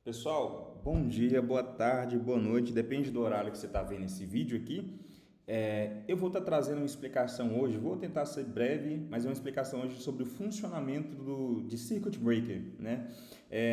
Pessoal, bom dia, boa tarde, boa noite, depende do horário que você está vendo esse vídeo aqui. Eu vou estar trazendo uma explicação hoje, vou tentar ser breve, mas é uma explicação hoje sobre o funcionamento de Circuit Breaker, né?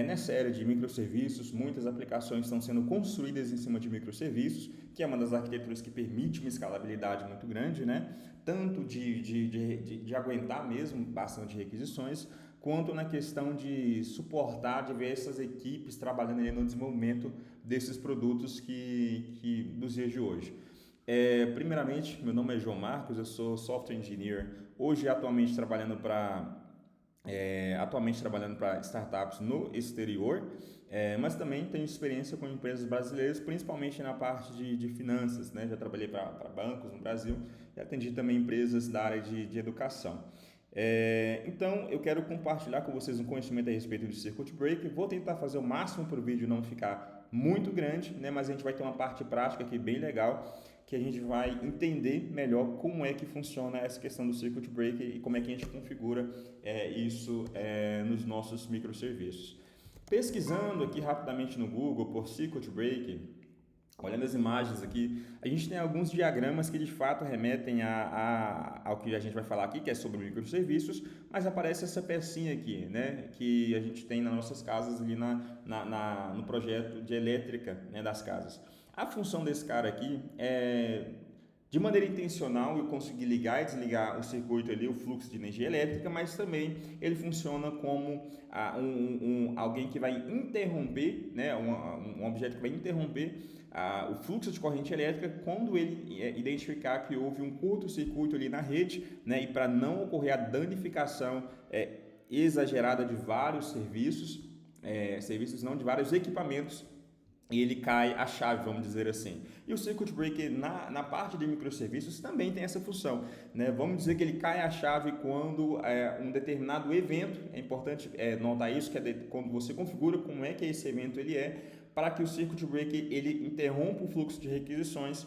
Nessa era de microserviços, muitas aplicações estão sendo construídas em cima de microserviços, que é uma das arquiteturas que permite uma escalabilidade muito grande, né? Tanto de aguentar mesmo bastante requisições, quanto na questão de suportar diversas equipes trabalhando ali no desenvolvimento desses produtos que dos dias de hoje. Primeiramente, meu nome é João Marcos, eu sou software engineer, hoje atualmente trabalhando para startups no exterior, mas também tenho experiência com empresas brasileiras, principalmente na parte de finanças, né? Já trabalhei para bancos no Brasil e atendi também empresas da área de educação. Então, eu quero compartilhar com vocês um conhecimento a respeito do Circuit Breaker. Vou tentar fazer o máximo para o vídeo não ficar muito grande, né? Mas a gente vai ter uma parte prática aqui bem legal, que a gente vai entender melhor como é que funciona essa questão do Circuit Breaker e como é que a gente configura isso nos nossos microserviços. Pesquisando aqui rapidamente no Google por Circuit Breaker, olhando as imagens aqui, a gente tem alguns diagramas que de fato remetem ao que a gente vai falar aqui, que é sobre microserviços, mas aparece essa pecinha aqui, né, que a gente tem nas nossas casas ali no projeto de elétrica, né, das casas. A função desse cara aqui é, de maneira intencional, eu consegui ligar e desligar o circuito ali, o fluxo de energia elétrica, mas também ele funciona como alguém que vai interromper, né, um objeto que vai interromper o fluxo de corrente elétrica quando ele identificar que houve um curto-circuito ali na rede, né, e para não ocorrer a danificação exagerada de vários serviços não, de vários equipamentos, e ele cai a chave, vamos dizer assim. E o Circuit Breaker na parte de microserviços também tem essa função, né? Vamos dizer que ele cai a chave quando um determinado evento, é importante notar isso, que é quando você configura como é que esse evento ele para que o Circuit Breaker ele interrompa o fluxo de requisições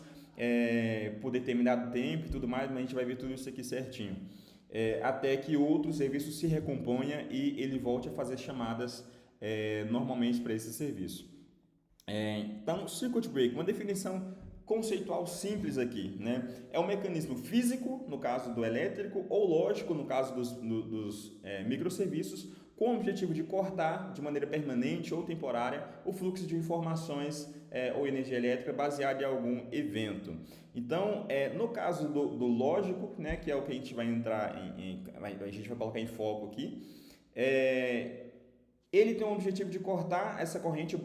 por determinado tempo e tudo mais, mas a gente vai ver tudo isso aqui certinho. Até que outro serviço se recomponha e ele volte a fazer chamadas normalmente para esse serviço. Então, Circuit Breaker, uma definição conceitual simples aqui, né? É um mecanismo físico, no caso do elétrico, ou lógico, no caso dos microserviços, com o objetivo de cortar de maneira permanente ou temporária o fluxo de informações ou energia elétrica baseado em algum evento. Então, no caso do lógico, né, que é o que a gente vai entrar a gente vai colocar em foco aqui, ele tem o objetivo de cortar essa corrente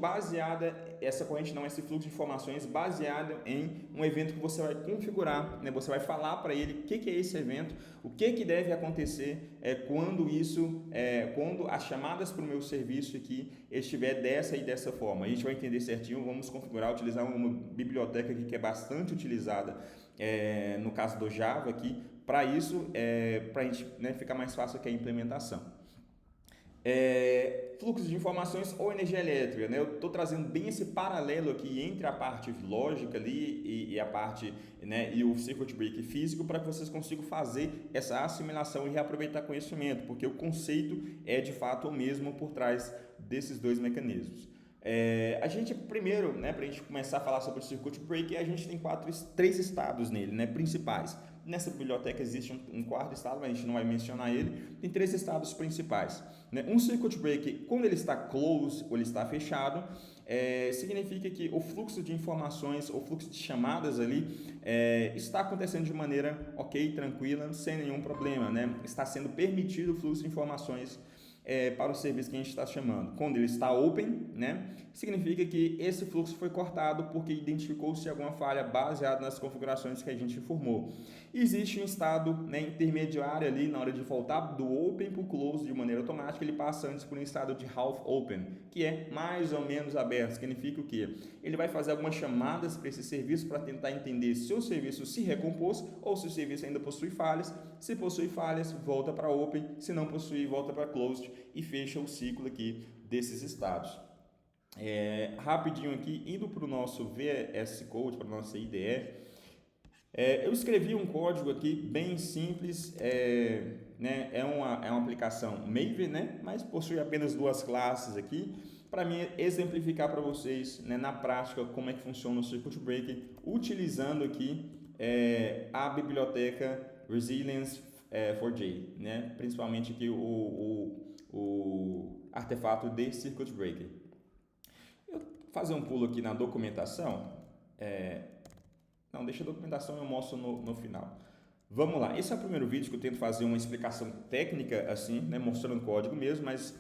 esse fluxo de informações baseado em um evento que você vai configurar, né? Você vai falar para ele o que é esse evento, o que deve acontecer quando as chamadas para o meu serviço aqui estiver dessa e dessa forma. A gente vai entender certinho, vamos configurar, utilizar uma biblioteca aqui que é bastante utilizada no caso do Java aqui, para isso, para a gente, né, ficar mais fácil aqui a implementação. Fluxo de informações ou energia elétrica, né? Eu estou trazendo bem esse paralelo aqui entre a parte lógica ali e a parte, né, e o circuit breaker físico, para que vocês consigam fazer essa assimilação e reaproveitar conhecimento, porque o conceito é de fato o mesmo por trás desses dois mecanismos. A gente primeiro, né, para a gente começar a falar sobre o circuit breaker, a gente tem três estados nele, né, principais. Nessa biblioteca existe um quarto estado, mas a gente não vai mencionar ele. Tem três estados principais, né? Um circuit breaker, quando ele está close ou ele está fechado, significa que o fluxo de informações, o fluxo de chamadas ali está acontecendo de maneira ok, tranquila, sem nenhum problema, né? Está sendo permitido o fluxo de informações para o serviço que a gente está chamando. Quando ele está open, né, significa que esse fluxo foi cortado porque identificou-se alguma falha baseada nas configurações que a gente informou. Existe um estado, né, intermediário ali na hora de voltar do open para o close de maneira automática, ele passa antes por um estado de half open, que é mais ou menos aberto. Significa o quê? Ele vai fazer algumas chamadas para esse serviço para tentar entender se o serviço se recompôs ou se o serviço ainda possui falhas. Se possui falhas, volta para open, se não possui, volta para closed e fecha o ciclo aqui desses estados. Rapidinho aqui, indo para o nosso VS Code, para a nossa IDE, eu escrevi um código aqui bem simples, né? É uma aplicação Maven, né? Mas possui apenas duas classes aqui. para mim exemplificar para vocês, né, na prática como é que funciona o Circuit Breaker, utilizando aqui a biblioteca Resilience for J, né, principalmente aqui o artefato de Circuit Breaker. Eu vou fazer um pulo aqui na documentação. Não, deixa a documentação e eu mostro no final. Vamos lá, esse é o primeiro vídeo que eu tento fazer uma explicação técnica assim, né, mostrando o código mesmo, mas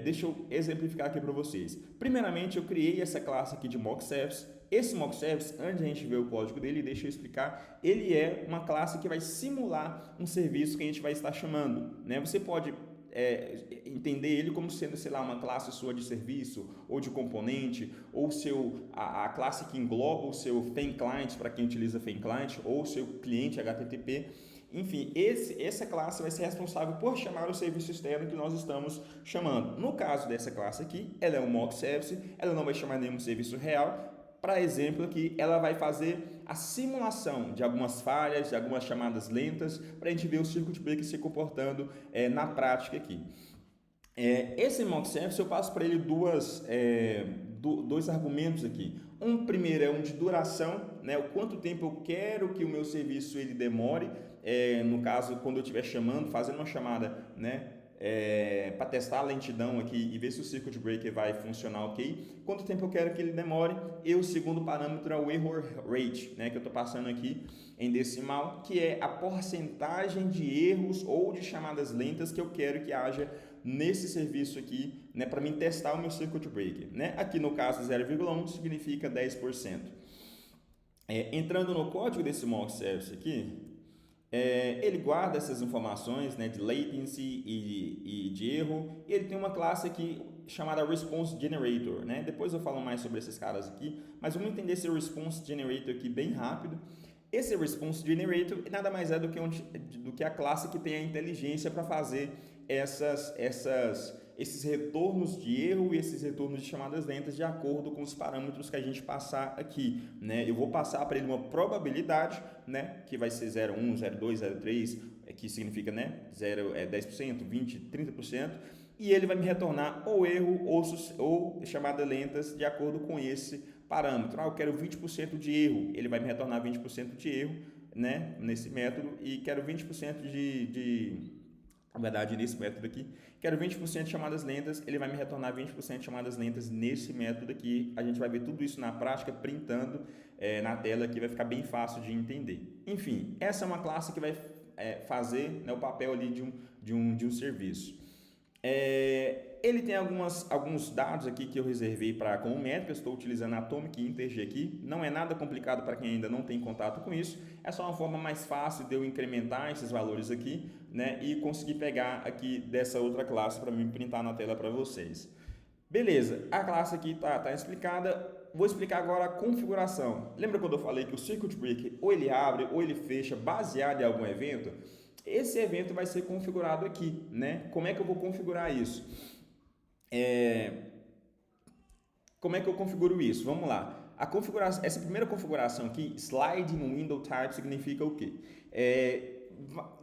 deixa eu exemplificar aqui para vocês. Primeiramente, eu criei essa classe aqui de mock service. Esse mock service, antes de a gente ver o código dele, deixa eu explicar, ele é uma classe que vai simular um serviço que a gente vai estar chamando, né? Você pode entender ele como sendo, sei lá, uma classe sua de serviço ou de componente, ou a classe que engloba o seu FEM Client, para quem utiliza FEM Client, ou o seu cliente HTTP. Enfim, essa classe vai ser responsável por chamar o serviço externo que nós estamos chamando. No caso dessa classe aqui, ela é um mock service, ela não vai chamar nenhum serviço real. Para exemplo aqui, ela vai fazer a simulação de algumas falhas, de algumas chamadas lentas, para a gente ver o Circuit Breaker se comportando na prática aqui. Esse mock service eu passo para ele dois argumentos aqui. Um primeiro é um de duração, né? O quanto tempo eu quero que o meu serviço ele demore, no caso quando eu estiver chamando, fazendo uma chamada, né? Para testar a lentidão aqui e ver se o Circuit Breaker vai funcionar ok. Quanto tempo eu quero que ele demore? E o segundo parâmetro é o error rate, né, que eu estou passando aqui em decimal, que é a porcentagem de erros ou de chamadas lentas que eu quero que haja nesse serviço aqui, né, para mim testar o meu Circuit Breaker. Né? Aqui no caso 0,1 significa 10%. Entrando no código desse mock service aqui, ele guarda essas informações, né, de latency e de erro. E ele tem uma classe aqui chamada Response Generator, né? Depois eu falo mais sobre esses caras aqui, mas vamos entender esse Response Generator aqui bem rápido. Esse Response Generator nada mais é do que a classe que tem a inteligência para fazer esses retornos de erro e esses retornos de chamadas lentas de acordo com os parâmetros que a gente passar aqui, né? Eu vou passar para ele uma probabilidade, né, que vai ser 0,1, 0,2, 0,3, que significa, né, 10%, 20%, 30%, e ele vai me retornar ou erro ou chamadas lentas de acordo com esse parâmetro. Eu quero 20% de erro, ele vai me retornar 20% de erro, né, nesse método, e quero 20% na verdade, nesse método aqui, quero 20% de chamadas lentas, ele vai me retornar 20% de chamadas lentas nesse método aqui. A gente vai ver tudo isso na prática, printando na tela aqui, vai ficar bem fácil de entender. Enfim, essa é uma classe que vai fazer, né, o papel ali de um serviço. Ele tem alguns dados aqui que eu reservei como métrica. Eu estou utilizando Atomic Integer aqui. Não é nada complicado para quem ainda não tem contato com isso. É só uma forma mais fácil de eu incrementar esses valores aqui, né, e conseguir pegar aqui dessa outra classe para mim printar na tela para vocês. Beleza, a classe aqui tá explicada. Vou explicar agora a configuração. Lembra quando eu falei que o Circuit Breaker ou ele abre ou ele fecha baseado em algum evento? Esse evento vai ser configurado aqui, né? Como é que eu vou configurar isso? Como é que eu configuro isso? Vamos lá. Essa primeira configuração aqui, sliding window type, significa o quê?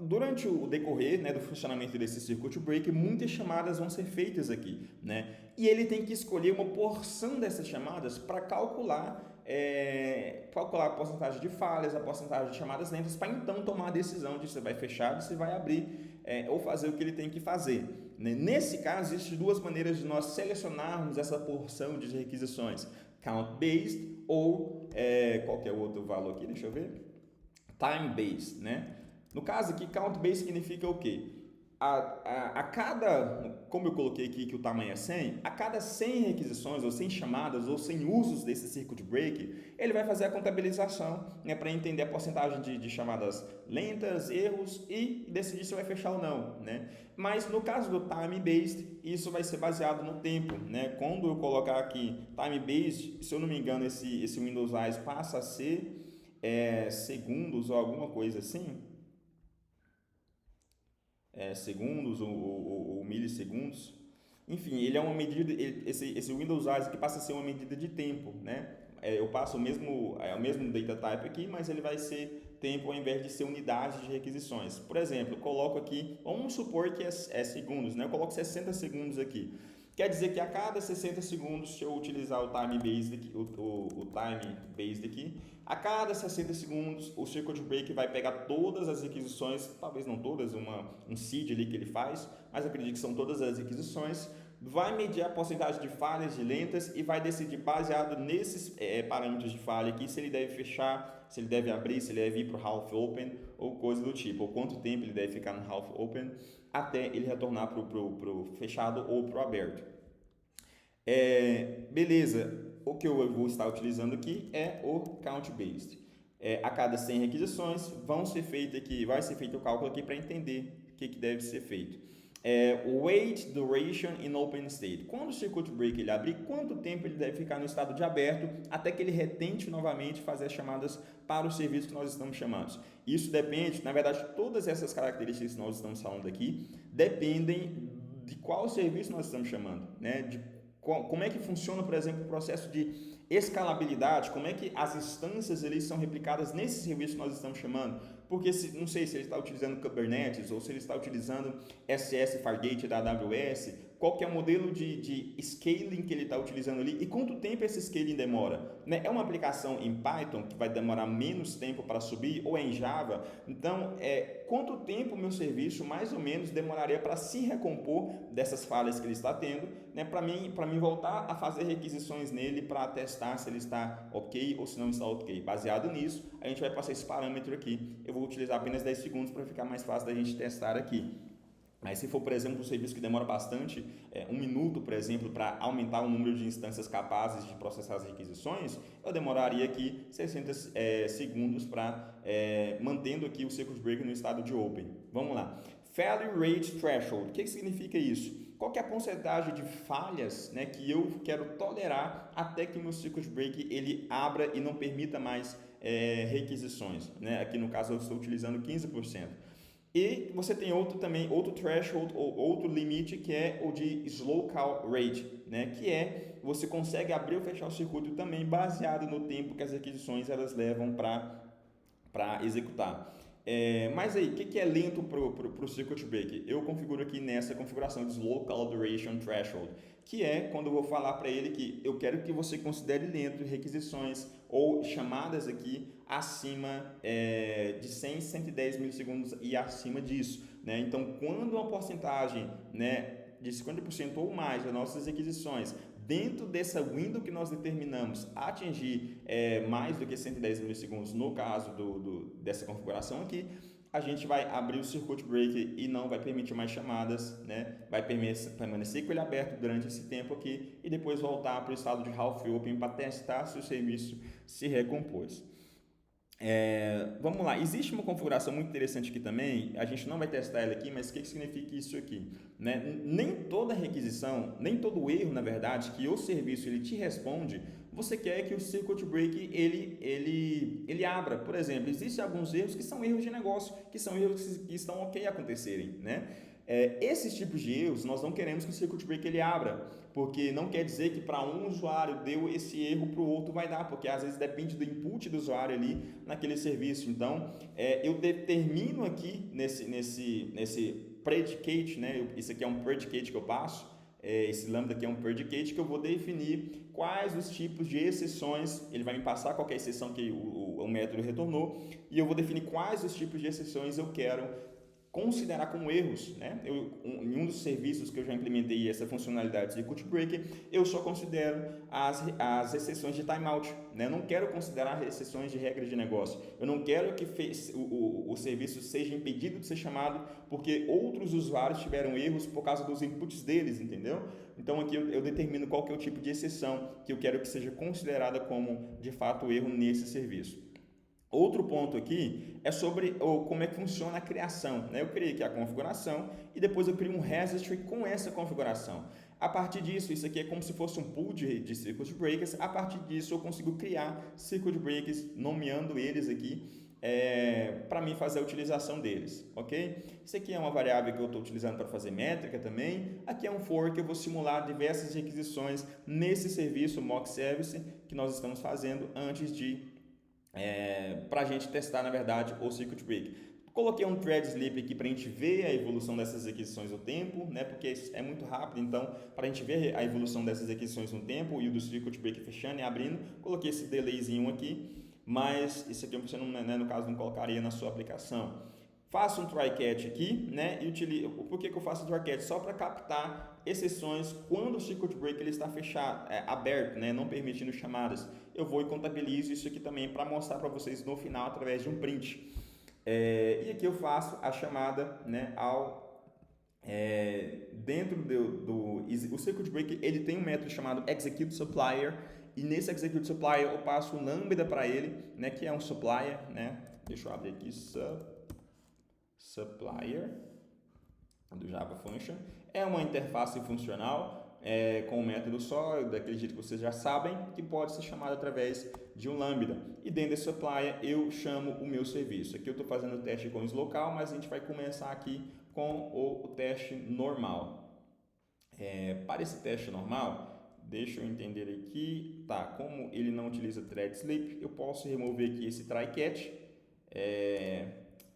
Durante o decorrer, né, do funcionamento desse Circuit Breaker, muitas chamadas vão ser feitas aqui, né? E ele tem que escolher uma porção dessas chamadas para calcular a porcentagem de falhas, a porcentagem de chamadas lentas, para então tomar a decisão de se vai fechar, de se vai abrir ou fazer o que ele tem que fazer. Nesse caso, existem duas maneiras de nós selecionarmos essa porção de requisições: count-based ou qualquer outro valor aqui, deixa eu ver, time-based, né? No caso aqui, count-based significa o quê? Como eu coloquei aqui que o tamanho é 100, a cada 100 requisições, ou 100 chamadas, ou 100 usos desse Circuit Breaker, ele vai fazer a contabilização, né, para entender a porcentagem de chamadas lentas, erros e decidir se vai fechar ou não, né? Mas no caso do time-based, isso vai ser baseado no tempo, né? Quando eu colocar aqui time-based, se eu não me engano, esse Windows Eyes passa a ser segundos ou alguma coisa assim, segundos ou milissegundos. Enfim, ele é uma medida, esse Windows Eyes aqui passa a ser uma medida de tempo, né? Eu passo o mesmo data type aqui, mas ele vai ser tempo ao invés de ser unidade de requisições. Por exemplo, eu coloco aqui, vamos supor que é segundos, né? Eu coloco 60 segundos aqui. Quer dizer que a cada 60 segundos, se eu utilizar o time based aqui, o time based aqui, a cada 60 segundos o circuit break vai pegar todas as requisições, talvez não todas, um seed ali que ele faz, mas eu acredito que são todas as requisições, vai medir a porcentagem de falhas de lentas e vai decidir baseado nesses parâmetros de falha aqui se ele deve fechar, se ele deve abrir, se ele deve ir para o half open ou coisa do tipo, ou quanto tempo ele deve ficar no half open até ele retornar para o fechado ou para o aberto. Beleza, o que eu vou estar utilizando aqui é o count based. A cada 100 requisições vai ser feito o cálculo aqui para entender o que deve ser feito. Wait duration in open state. Quando o circuit break ele abrir, quanto tempo ele deve ficar no estado de aberto até que ele retente novamente fazer as chamadas para o serviço que nós estamos chamando. Isso depende, na verdade, todas essas características que nós estamos falando aqui dependem de qual serviço nós estamos chamando, né? Como é que funciona, por exemplo, o processo de escalabilidade, como é que as instâncias eles são replicadas nesse serviço que nós estamos chamando, porque não sei se ele está utilizando Kubernetes ou se ele está utilizando SS Fargate da AWS, qual que é o modelo de scaling que ele está utilizando ali e quanto tempo esse scaling demora, né? É uma aplicação em Python que vai demorar menos tempo para subir ou é em Java, então quanto tempo o meu serviço mais ou menos demoraria para se recompor dessas falhas que ele está tendo, né? Para mim voltar a fazer requisições nele para testar se ele está ok ou se não está ok. Baseado nisso, a gente vai passar esse parâmetro aqui. Eu vou utilizar apenas 10 segundos para ficar mais fácil da gente testar aqui. Mas se for, por exemplo, um serviço que demora bastante, 1 minuto, por exemplo, para aumentar o número de instâncias capazes de processar as requisições, eu demoraria aqui 60 segundos para mantendo aqui o circuit breaker no estado de open. Vamos lá. Failure Rate Threshold. O que significa isso? Qual que é a porcentagem de falhas, né, que eu quero tolerar até que o meu circuit breaker ele abra e não permita mais requisições, né? Aqui no caso eu estou utilizando 15%. E você tem outro threshold ou outro limite que é o de slow call rate, né? Que você consegue abrir ou fechar o circuito também baseado no tempo que as requisições elas levam para executar. Mas aí, o que é lento para o circuit breaker? Eu configuro aqui nessa configuração de slow call duration threshold, que é quando eu vou falar para ele que eu quero que você considere lento requisições ou chamadas aqui acima de 100, 110 milissegundos e acima disso, né? Então, quando uma porcentagem, né, de 50% ou mais das nossas requisições dentro dessa window que nós determinamos atingir mais do que 110 milissegundos no caso dessa configuração aqui, a gente vai abrir o circuit breaker e não vai permitir mais chamadas, né? Vai permanecer com ele aberto durante esse tempo aqui e depois voltar para o estado de half open para testar se o serviço se recompôs. Vamos lá, existe uma configuração muito interessante aqui também, a gente não vai testar ela aqui, mas o que significa isso aqui? Né? Nem toda requisição, nem todo erro, na verdade, que o serviço ele te responde, você quer que o circuit breaker ele abra. Por exemplo, existem alguns erros que são erros de negócio, que são erros que estão ok acontecerem, né? Esses tipos de erros, nós não queremos que o circuit breaker ele abra, porque não quer dizer que para um usuário deu esse erro, para o outro vai dar, porque às vezes depende do input do usuário ali naquele serviço. Então, eu determino aqui nesse predicate, né? Isso aqui é um predicate que eu passo, esse lambda aqui é um predicate que eu vou definir quais os tipos de exceções, ele vai me passar qual é a exceção que o método retornou, e eu vou definir quais os tipos de exceções eu quero considerar como erros, né? Em um dos serviços que eu já implementei essa funcionalidade de circuit breaker, eu só considero as exceções de timeout, né? Eu não quero considerar exceções de regras de negócio. Eu não quero que o serviço seja impedido de ser chamado porque outros usuários tiveram erros por causa dos inputs deles, entendeu? Então aqui eu determino qual que é o tipo de exceção que eu quero que seja considerada como de fato erro nesse serviço. Outro ponto aqui é sobre como é que funciona a criação, né? Eu criei aqui a configuração e depois eu crio um registry com essa configuração. A partir disso, isso aqui é como se fosse um pool de circuit breakers. A partir disso, eu consigo criar circuit breakers, nomeando eles aqui para mim fazer a utilização deles, ok? Isso aqui é uma variável que eu estou utilizando para fazer métrica também. Aqui é um for que eu vou simular diversas requisições nesse serviço mock service que nós estamos fazendo antes de para a gente testar, na verdade, o circuit breaker. Coloquei um thread sleep aqui para a gente ver a evolução dessas requisições no tempo, né? Porque é muito rápido, então para a gente ver a evolução dessas requisições no tempo e o do circuit breaker fechando e abrindo, coloquei esse delayzinho aqui, mas isso aqui você não, né, no caso não colocaria na sua aplicação. Faço um try catch aqui, né? E utilizo. Por que eu faço try catch? Só para captar exceções quando o circuit breaker ele está fechado, aberto, né? Não permitindo chamadas. Eu vou e contabilizo isso aqui também para mostrar para vocês no final através de um print. E aqui eu faço a chamada, né, dentro o circuit breaker ele tem um método chamado execute supplier, e nesse execute supplier eu passo um lambda para ele, né, que é um supplier, né? Deixa eu abrir aqui supplier do Java Function, é uma interface funcional com um método só, daquele jeito que vocês já sabem, que pode ser chamado através de um lambda. E dentro desse supplier eu chamo o meu serviço. Aqui eu estou fazendo o teste com o local, mas a gente vai começar aqui com o teste normal. Para esse teste normal, deixa eu entender aqui, tá? Como ele não utiliza thread sleep, eu posso remover aqui esse try catch,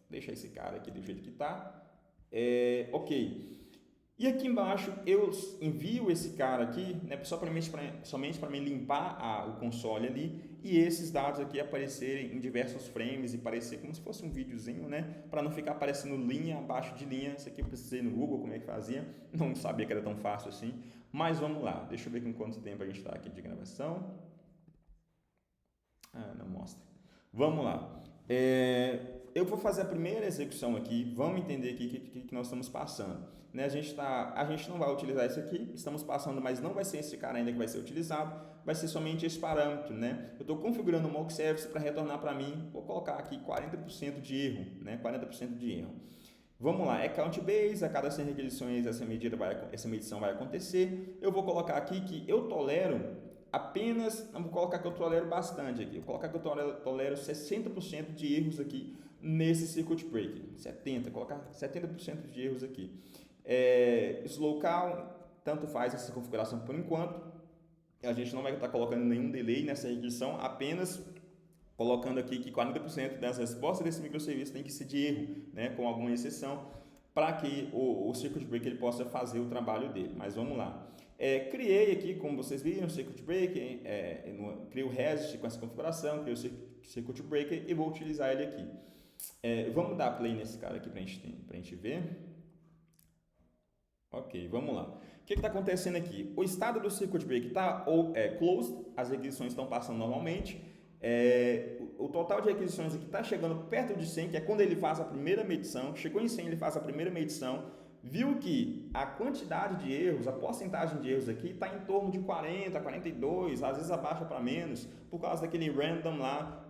deixar esse cara aqui do jeito que está. Ok. E aqui embaixo eu envio esse cara aqui, né, somente para me limpar o console ali e esses dados aqui aparecerem em diversos frames e parecer como se fosse um videozinho, né, para não ficar aparecendo linha abaixo de linha. Isso aqui eu precisei no Google como é que fazia, não sabia que era tão fácil assim, mas vamos lá, deixa eu ver com quanto tempo a gente está aqui de gravação. Não mostra. Vamos lá. Eu vou fazer a primeira execução aqui, vamos entender aqui o que nós estamos passando. Né? A gente não vai utilizar isso aqui, estamos passando, mas não vai ser esse cara ainda que vai ser utilizado, vai ser somente esse parâmetro. Né? Eu estou configurando o mock service para retornar para mim, vou colocar aqui 40% de erro, né? 40% de erro. Vamos lá, é count base, a cada 100 requisições essa medição vai acontecer. Eu vou colocar aqui que eu tolero apenas, vou colocar que eu tolero bastante aqui, vou colocar que eu tolero 60% de erros aqui nesse circuit breaker, 70%, colocar 70% de erros aqui. Local, tanto faz essa configuração por enquanto, a gente não vai estar colocando nenhum delay nessa requisição, apenas colocando aqui que 40% das respostas desse microserviço tem que ser de erro, né, com alguma exceção, para que o circuit breaker ele possa fazer o trabalho dele. Mas vamos lá. Criei aqui, como vocês viram, o circuit breaker, criei o REST com essa configuração, criei o circuit breaker e vou utilizar ele aqui. Vamos dar play nesse cara aqui para a gente ver. Ok, vamos lá. O que está acontecendo aqui? O estado do circuit breaker está closed, as requisições estão passando normalmente. O total de requisições aqui está chegando perto de 100, que é quando ele faz a primeira medição. Chegou em 100, ele faz a primeira medição. Viu que a quantidade de erros, a porcentagem de erros aqui está em torno de 40, 42, às vezes abaixa para menos, por causa daquele random lá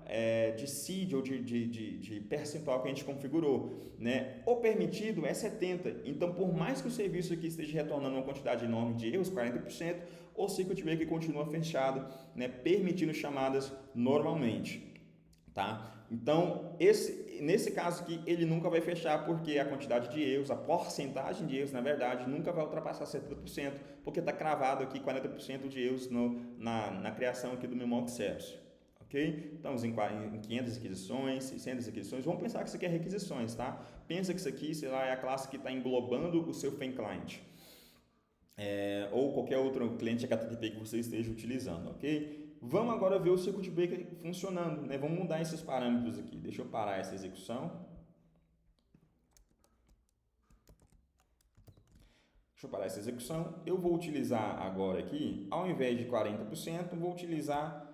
de seed ou de percentual que a gente configurou. Né? O permitido é 70, então por mais que o serviço aqui esteja retornando uma quantidade enorme de erros, 40%, o circuit breaker continua fechado, né? Permitindo chamadas normalmente. Tá? Então, nesse caso aqui, ele nunca vai fechar porque a quantidade de erros, a porcentagem de erros, na verdade, nunca vai ultrapassar 70%, porque está cravado aqui 40% de erros na criação aqui do meu mock service. Ok? Estamos em 500 requisições, 600 requisições. Vamos pensar que isso aqui é requisições, tá? Pensa que isso aqui, sei lá, é a classe que está englobando o seu FEM client. Ou qualquer outro cliente HTTP que você esteja utilizando, ok? Vamos agora ver o circuit breaker funcionando, né? Vamos mudar esses parâmetros aqui. Deixa eu parar essa execução. Eu vou utilizar agora aqui, ao invés de 40%, vou utilizar,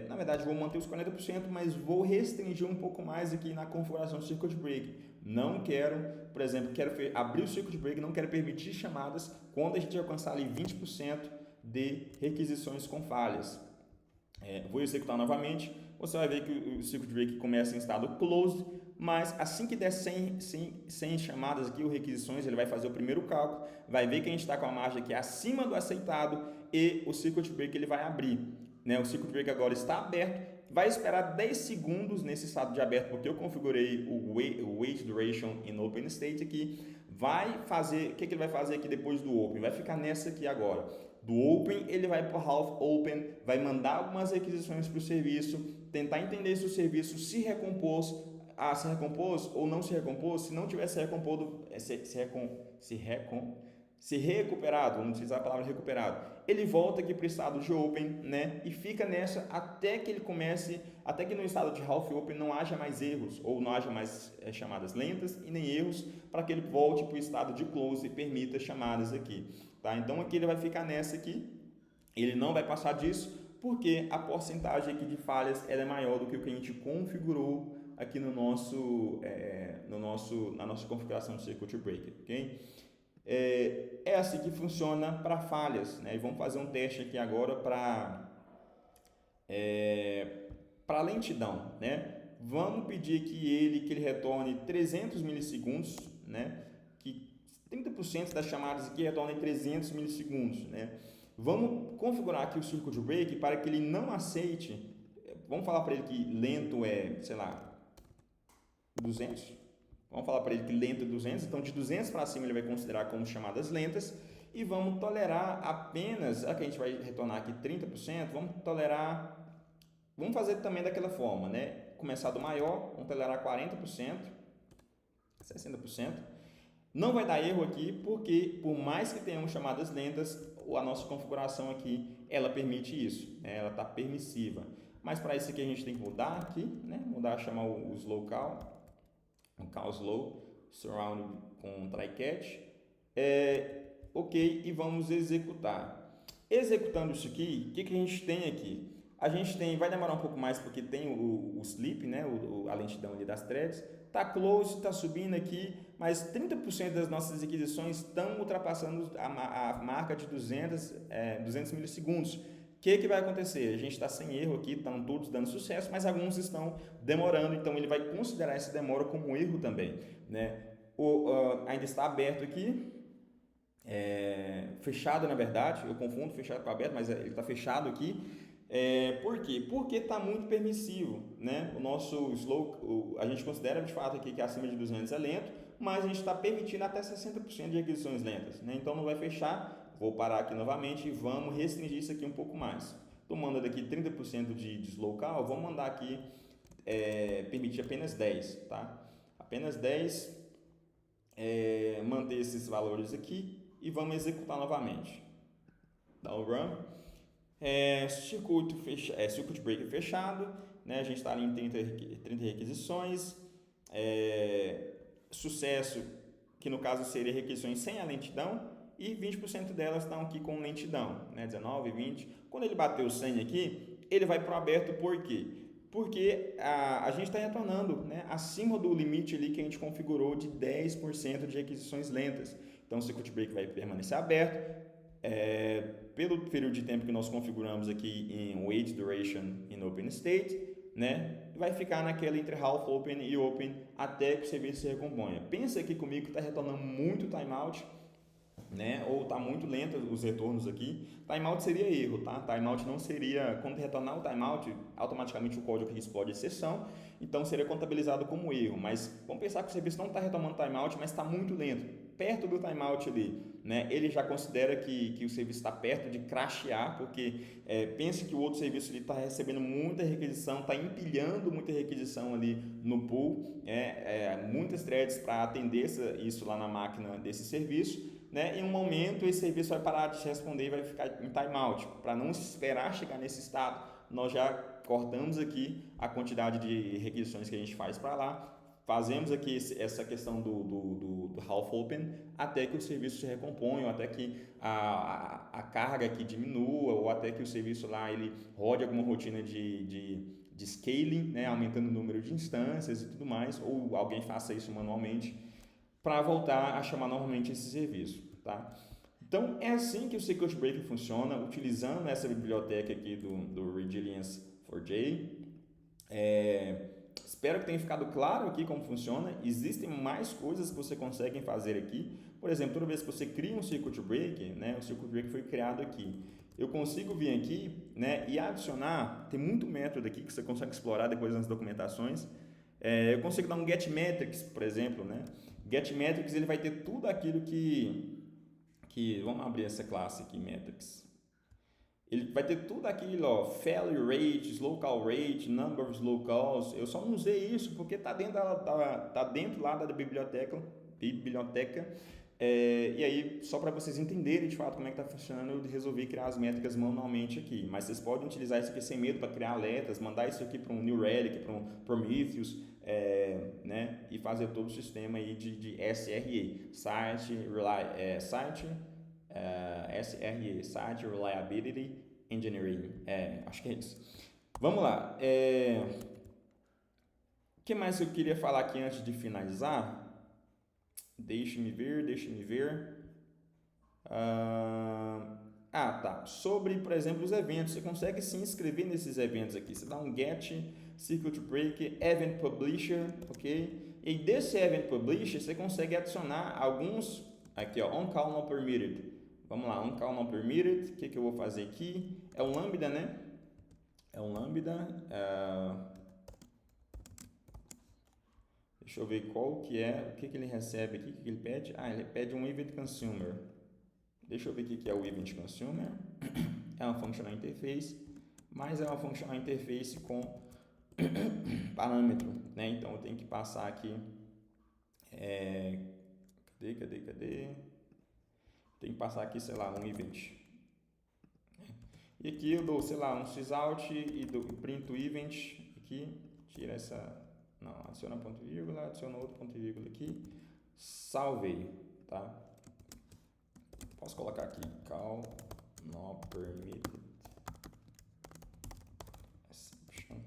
na verdade, vou manter os 40%, mas vou restringir um pouco mais aqui na configuração do circuit breaker. Não quero, por exemplo, abrir o circuit breaker, não quero permitir chamadas quando a gente alcançar ali 20% de requisições com falhas. Vou executar novamente, você vai ver que o circuit breaker começa em estado closed, mas assim que der 100 chamadas aqui, ou requisições, ele vai fazer o primeiro cálculo, vai ver que a gente está com a margem aqui acima do aceitado e o circuit breaker ele vai abrir. Né? O circuit breaker agora está aberto, vai esperar 10 segundos nesse estado de aberto, porque eu configurei o wait duration in open state aqui. O que ele vai fazer aqui depois do open? Vai ficar nessa aqui agora. Do open, ele vai para o half open, vai mandar algumas requisições para o serviço, tentar entender se o serviço se recompôs, se recompôs ou não se recompôs. Se não tiver se recomposto, se recuperado, vamos utilizar a palavra recuperado, ele volta aqui para o estado de open, né? E fica nessa até que ele comece, até que no estado de half open não haja mais erros, ou não haja mais chamadas lentas e nem erros, para que ele volte para o estado de close e permita chamadas aqui, tá? Então aqui ele vai ficar nessa aqui, ele não vai passar disso, porque a porcentagem aqui de falhas ela é maior do que o que a gente configurou aqui na nossa configuração do Circuit Breaker, ok? É assim que funciona para falhas, né? E vamos fazer um teste aqui agora para lentidão, né? Vamos pedir que ele retorne 300 milissegundos, né? Que 30% das chamadas aqui retornem 300 milissegundos, né? Vamos configurar aqui o Circuit Break para que ele não aceite. Vamos falar para ele que lento é, sei lá, 200. Vamos falar para ele que lento é 200. Então, de 200 para cima ele vai considerar como chamadas lentas. E vamos tolerar apenas, já que a gente vai retornar aqui 30%, vamos tolerar. Vamos fazer também daquela forma, né? Começar do maior, vamos tolerar 40%, 60%. Não vai dar erro aqui, porque por mais que tenhamos chamadas lentas, a nossa configuração aqui, ela permite isso, né? Ela está permissiva. Mas para isso aqui a gente tem que mudar aqui, né? Mudar, chamar o slow call, o call slow, surround com try catch. Ok, e vamos executar. Executando isso aqui, o que a gente tem aqui? A gente tem, vai demorar um pouco mais porque tem o sleep, né? A lentidão ali das threads. Está close, está subindo aqui, mas 30% das nossas requisições estão ultrapassando a marca de 200 milissegundos. O que vai acontecer? A gente está sem erro aqui, estão todos dando sucesso, mas alguns estão demorando, então ele vai considerar essa demora como um erro também, né? Ainda está aberto aqui, fechado na verdade, eu confundo fechado com aberto, mas ele está fechado aqui. Por quê? Porque está muito permissivo, né? O nosso slow, a gente considera de fato aqui que acima de 200 é lento, mas a gente está permitindo até 60% de requisições lentas, né? Então não vai fechar. Vou parar aqui novamente e vamos restringir isso aqui um pouco mais. Estou mandando aqui 30% de slow call, vamos mandar aqui permitir apenas 10, tá? Apenas 10, manter esses valores aqui e vamos executar novamente. Dá o run. Circuit Breaker fechado, né? A gente está ali em 30 requisições, sucesso, que no caso seria requisições sem a lentidão, e 20% delas estão aqui com lentidão, né? 19, 20. Quando ele bater o 100 aqui, ele vai para o aberto, por quê? Porque a gente está retornando, né, acima do limite ali que a gente configurou de 10% de requisições lentas. Então o Circuit Breaker vai permanecer aberto. Pelo período de tempo que nós configuramos aqui em Wait Duration in Open State, né, vai ficar naquela entre Half Open e Open até que o serviço se recomponha. Pensa aqui comigo que está retornando muito timeout, né, ou está muito lento os retornos aqui. Timeout seria erro, tá? Timeout não seria, quando retornar o timeout, automaticamente o código aqui explode exceção, então seria contabilizado como erro. Mas vamos pensar que o serviço não está retomando timeout, mas está muito lento, perto do timeout ali, né? Ele já considera que o serviço está perto de crashear, porque pense que o outro serviço está recebendo muita requisição, está empilhando muita requisição ali no pool, muitas threads para atender isso lá na máquina desse serviço, né? Em um momento esse serviço vai parar de responder e vai ficar em timeout. Para não esperar chegar nesse estado, nós já cortamos aqui a quantidade de requisições que a gente faz para lá, fazemos aqui essa questão do half open até que o serviço se recomponha, ou até que a carga aqui diminua, ou até que o serviço lá ele rode alguma rotina de scaling, né? Aumentando o número de instâncias e tudo mais, ou alguém faça isso manualmente para voltar a chamar novamente esse serviço, tá? Então, é assim que o Circuit Breaker funciona, utilizando essa biblioteca aqui do Resilience4j. Espero que tenha ficado claro aqui como funciona. Existem mais coisas que você consegue fazer aqui. Por exemplo, toda vez que você cria um Circuit Breaker, né, o Circuit Breaker foi criado aqui. Eu consigo vir aqui, né, e adicionar, tem muito método aqui que você consegue explorar depois nas documentações. Eu consigo dar um getMetrics, por exemplo, né? GetMetrics ele vai ter tudo aquilo que vamos abrir essa classe aqui, metrics. Ele vai ter tudo aquilo, ó, failure rates, local rate, number of locals. Eu só não usei isso porque está dentro, tá dentro lá da biblioteca. E aí, só para vocês entenderem de fato como é que está funcionando, eu resolvi criar as métricas manualmente aqui. Mas vocês podem utilizar isso aqui sem medo para criar alertas, mandar isso aqui para um New Relic, para um Prometheus, né? E fazer todo o sistema aí de SRE, SRE, Site Reliability Engineering. Acho que é isso. Vamos lá. O que mais eu queria falar aqui antes de finalizar? Deixe-me ver. Tá. Sobre, por exemplo, os eventos. Você consegue se inscrever nesses eventos aqui. Você dá um get, circuit breaker, event publisher, ok? E desse event publisher, você consegue adicionar alguns, aqui ó, on call not permitted. Vamos lá, on call not permitted. O que eu vou fazer aqui? É um lambda, né? É um lambda. Deixa eu ver qual que é, o que ele recebe aqui, o que ele pede. Ele pede um event consumer. Deixa eu ver o que é o event consumer. É uma functional interface, mas é uma functional interface com parâmetro, né? Então eu tenho que passar aqui. Cadê? Tem que passar aqui, sei lá, um event. E aqui eu dou, sei lá, um sysout e dou print o event aqui, tira essa. Não, adiciona ponto e vírgula, adiciona outro ponto e vírgula aqui, salvei, tá? Posso colocar aqui, call not permitted exception.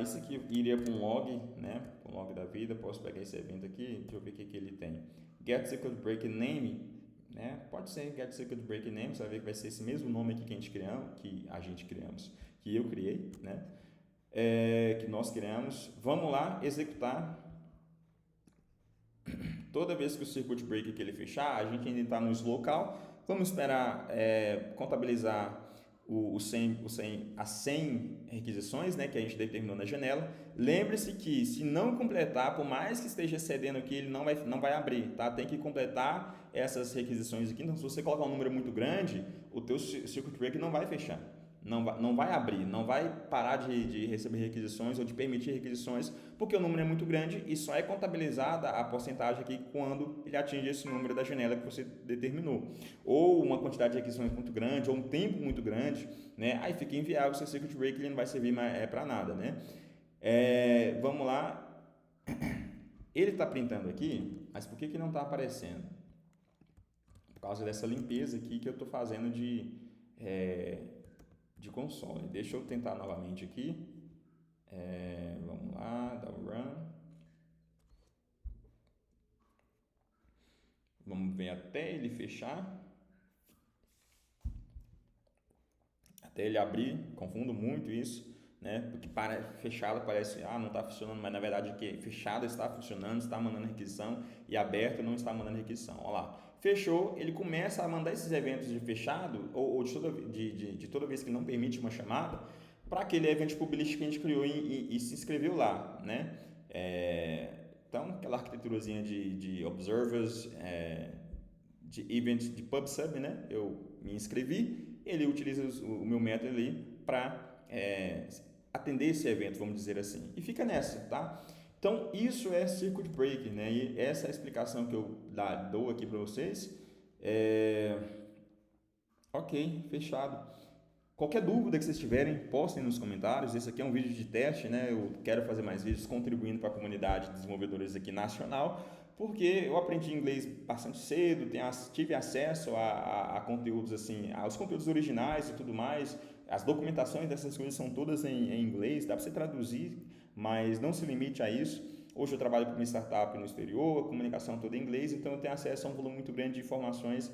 Isso aqui iria para um log, né? Um log da vida, posso pegar esse evento aqui, deixa eu ver o que ele tem. Get circuit break name, né? Pode ser get circuit break name, você vai ver que vai ser esse mesmo nome aqui que a gente criamos, que eu criei, né? Que nós criamos. Vamos lá executar. Toda vez que o circuit breaker que ele fechar, a gente ainda está no local. Vamos esperar contabilizar as 100 requisições, né, que a gente determinou na janela. Lembre-se que se não completar, por mais que esteja excedendo aqui, ele não vai abrir, tá? Tem que completar essas requisições aqui. Então, se você colocar um número muito grande, o teu circuit breaker não vai fechar. Não vai abrir, não vai parar de receber requisições ou de permitir requisições, porque o número é muito grande e só é contabilizada a porcentagem aqui quando ele atinge esse número da janela que você determinou. Ou uma quantidade de requisições muito grande, ou um tempo muito grande, né? Aí fica inviável o seu circuit breaker, ele não vai servir para nada, né? Vamos lá. Ele está printando aqui, mas por que não está aparecendo? Por causa dessa limpeza aqui que eu estou fazendo de console. Deixa eu tentar novamente aqui. Vamos lá, dá o run. Vamos ver até ele fechar. Até ele abrir. Confundo muito isso, né? Porque fechado parece, não está funcionando, mas na verdade que fechado está funcionando, está mandando requisição, e aberto não está mandando requisição. Olha lá. Fechou, ele começa a mandar esses eventos de fechado, ou de toda vez que não permite uma chamada, para aquele event publish que a gente criou e se inscreveu lá, né? Então, aquela arquiteturazinha de observers, de event de pub/sub, né? Eu me inscrevi, ele utiliza o meu método ali para atender esse evento, vamos dizer assim. E fica nessa, tá? Então, isso é circuit breaker, né? E essa é a explicação que eu dou aqui para vocês. Ok, fechado. Qualquer dúvida que vocês tiverem, postem nos comentários. Esse aqui é um vídeo de teste, né? Eu quero fazer mais vídeos contribuindo para a comunidade de desenvolvedores aqui nacional, porque eu aprendi inglês bastante cedo, tive acesso a conteúdos assim, aos conteúdos originais e tudo mais. As documentações dessas coisas são todas em inglês, dá para você traduzir, mas não se limite a isso. Hoje eu trabalho com uma startup no exterior, a comunicação toda em inglês, então eu tenho acesso a um volume muito grande de informações,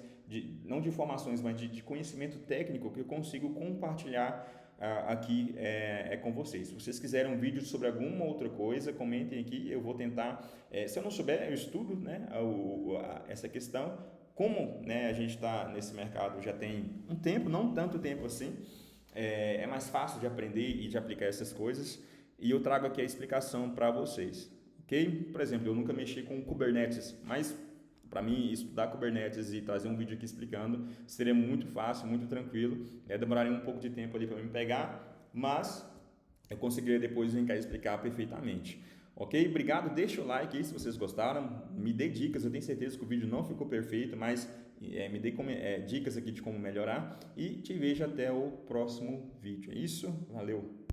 não de informações, mas de conhecimento técnico que eu consigo compartilhar aqui com vocês. Se vocês quiserem um vídeo sobre alguma outra coisa, comentem aqui, eu vou tentar. Se eu não souber, eu estudo, né, essa questão. Como, né, a gente está nesse mercado já tem um tempo, não tanto tempo assim, é mais fácil de aprender e de aplicar essas coisas, e eu trago aqui a explicação para vocês, ok? Por exemplo, eu nunca mexi com Kubernetes, mas Para mim, estudar Kubernetes e trazer um vídeo aqui explicando seria muito fácil, muito tranquilo. Demoraria um pouco de tempo ali para me pegar, mas eu conseguiria depois vir cá explicar perfeitamente. Ok? Obrigado, deixa o like aí se vocês gostaram, me dê dicas, eu tenho certeza que o vídeo não ficou perfeito, mas me dê dicas aqui de como melhorar e te vejo até o próximo vídeo. É isso? Valeu!